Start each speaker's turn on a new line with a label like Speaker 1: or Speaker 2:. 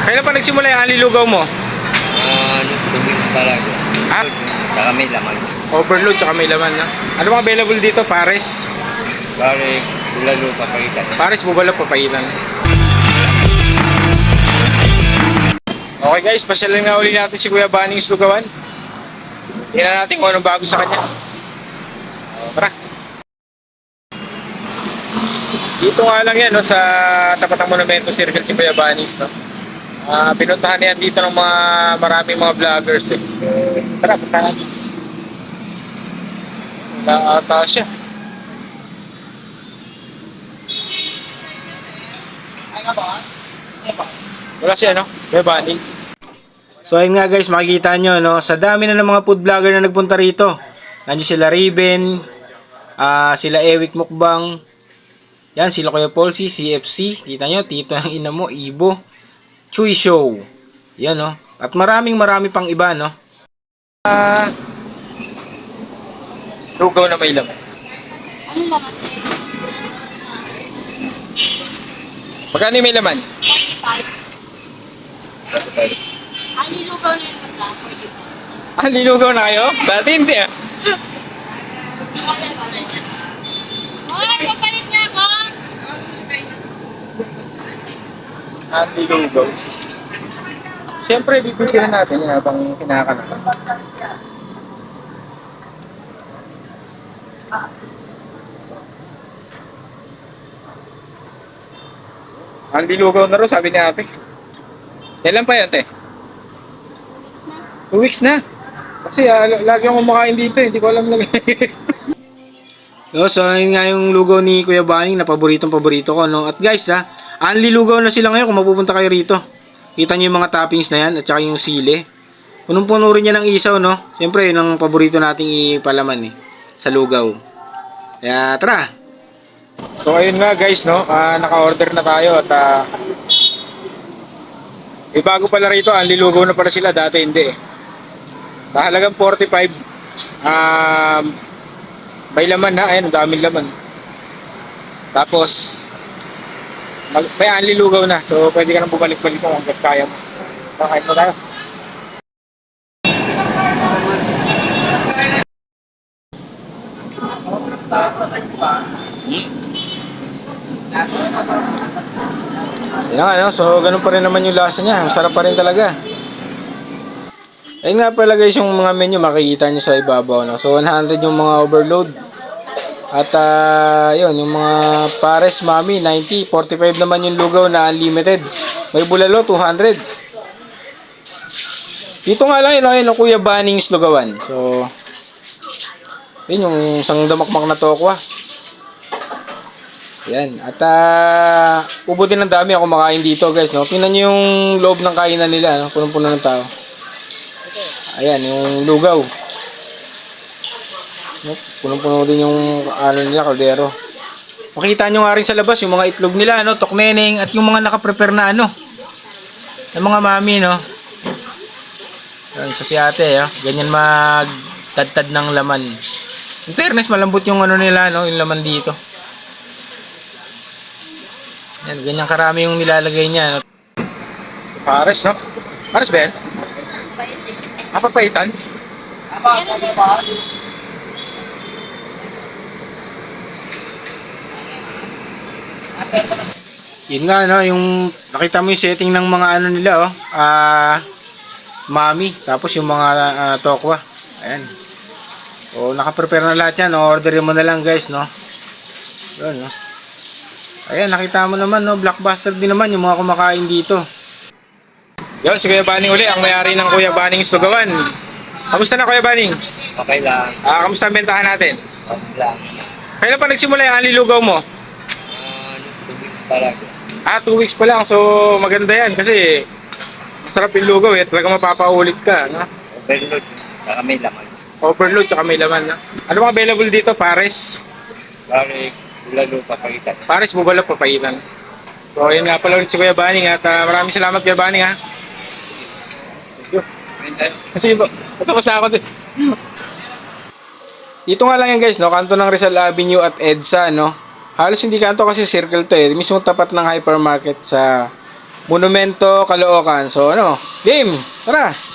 Speaker 1: Kailan pa nagsimula yung alilugaw mo?
Speaker 2: Tubig talaga.
Speaker 1: Ah,
Speaker 2: Saka may laman.
Speaker 1: overload tsaka may laman na. Ano bang available dito? Pares.
Speaker 2: Bari, lalo papagitan.
Speaker 1: Pares, bubala, papaitan. Okay guys, pasyalan nga uli natin si Kuya Banings Lugawan. Tingnan natin kung anong bago sa kanya. Tara. Dito nga lang yan, no, sa tapat ng Monumento Circle si Kuya Banings. No? Pinuntahan yan dito ng maraming mga vloggers. Eh. Tara, punta natin. Wala ata siya. Wala siya, no? Kuya Banings. So ayun nga guys, makikita nyo, no? Sa dami na ng mga food vlogger na nagpunta rito. Nandiyan sila Raven, sila Ewik Mukbang, yan, sila Kuya Polsi, CFC, kita nyo, Tito ng ina mo, Ibo, Chuy Show, yan, no? At marami pang iba, no? Lugaw na may laman.
Speaker 3: Ano naman sa'yo?
Speaker 1: Magkano yung may laman?
Speaker 3: 45. Nilugaw na yung basta, 45.
Speaker 1: Lilugaw na kayo? Dati hindi ah.
Speaker 3: Hotel ba na yan? Hoy, papalit nga ako!
Speaker 1: Lilugaw. Siyempre, bibigyan natin yun habang kinakanan. Ang lilugaw na rin, sabi ni ate. Kailan pa yan, te? 2 weeks na. Kasi lagi akong kumakain dito, hindi ko alam lagi. So, yun nga yung lugaw ni Kuya Baning na paboritong paborito ko, no? At guys, anli lugaw na sila ngayon kung mapupunta kayo rito. Kita nyo yung mga toppings na yan at saka yung sili. Punong-puno rin yan ng isaw, no? Siyempre, yun ang paborito nating ipalaman, sa lugaw. Kaya, tara! So, ayun nga guys, no? Naka-order na tayo at bago pala rito, anli lugaw na pala sila. Dati hindi, Sa halagang 45, may laman na, ayun, daming laman. Tapos, may anli lugaw na, so pwede ka nang bumalik-balik mo hanggang kaya mo. Kain mo tayo. Yan nga, no? So ganun pa rin naman yung lasa niya, masarap pa rin talaga. Ayun nga pala guys, yung mga menu makikita nyo sa ibabaw, no? So 100 yung mga overload. At yun, yung mga pares mami 90, 45 naman yung lugaw na unlimited. May bulalo 200. Dito nga lang yun, ayun, Kuya Banings Lugawan. So yun yung isang damakmak na tokwa. Yan. At ubutin ng dami ako makain dito guys, no? Tingnan nyo yung loob ng kainan nila, no? Punong-puno ng tao. Ayan, yung lugaw. Punong-puno din yung ano nila, kaldero. Makita nyo nga rin sa labas yung mga itlog nila, no? Tokneneng at yung mga nakaprepare na ano. Yung mga mami, no? Yan, so si ate, ganyan magtadtad ng laman. In fairness, malambot yung ano nila, no? Yung laman dito. Yan, ganyan karami yung nilalagay niya, no? Pares, no? Pares ba yan? Papaitan? Yun nga, no, yung nakita mo yung setting ng mga ano nila, mami, tapos yung mga tokwa. Ayan. O, nakaprepare na lahat yan, no? Orderin mo na lang guys, no? Yun, no? Ayan, nakita mo naman, no? Blockbuster din naman yung mga kumakain dito. Yun, si Kuya Baning uli, ang may-ari ng Kuya Banings Lugawan. Kamusta na Kuya Baning?
Speaker 2: Okay lang.
Speaker 1: Kamusta ang bentahan natin?
Speaker 2: Okay lang.
Speaker 1: Kailan pa nagsimula yung anli lugaw mo?
Speaker 2: Tubig talaga.
Speaker 1: 2 weeks pa lang, so maganda yan kasi masarap yung lugaw talaga mapapaulit ka, no?
Speaker 2: Overload. Saka may laman.
Speaker 1: Overload tsaka may laman, no? Ano bang available dito? Pares?
Speaker 2: Bari, lalo papagitan.
Speaker 1: Pares, bubala, papaitan. So ayun nga pala ulit si Kuya Baning at maraming salamat Kuya Baning, ha? Kasi po, tapos na ako din. Dito nga lang yan guys, no? Kanto ng Rizal Avenue at EDSA, no? Halos hindi kanto kasi circle to, mismo tapat ng hypermarket sa Monumento, Caloocan. So ano, game, tara!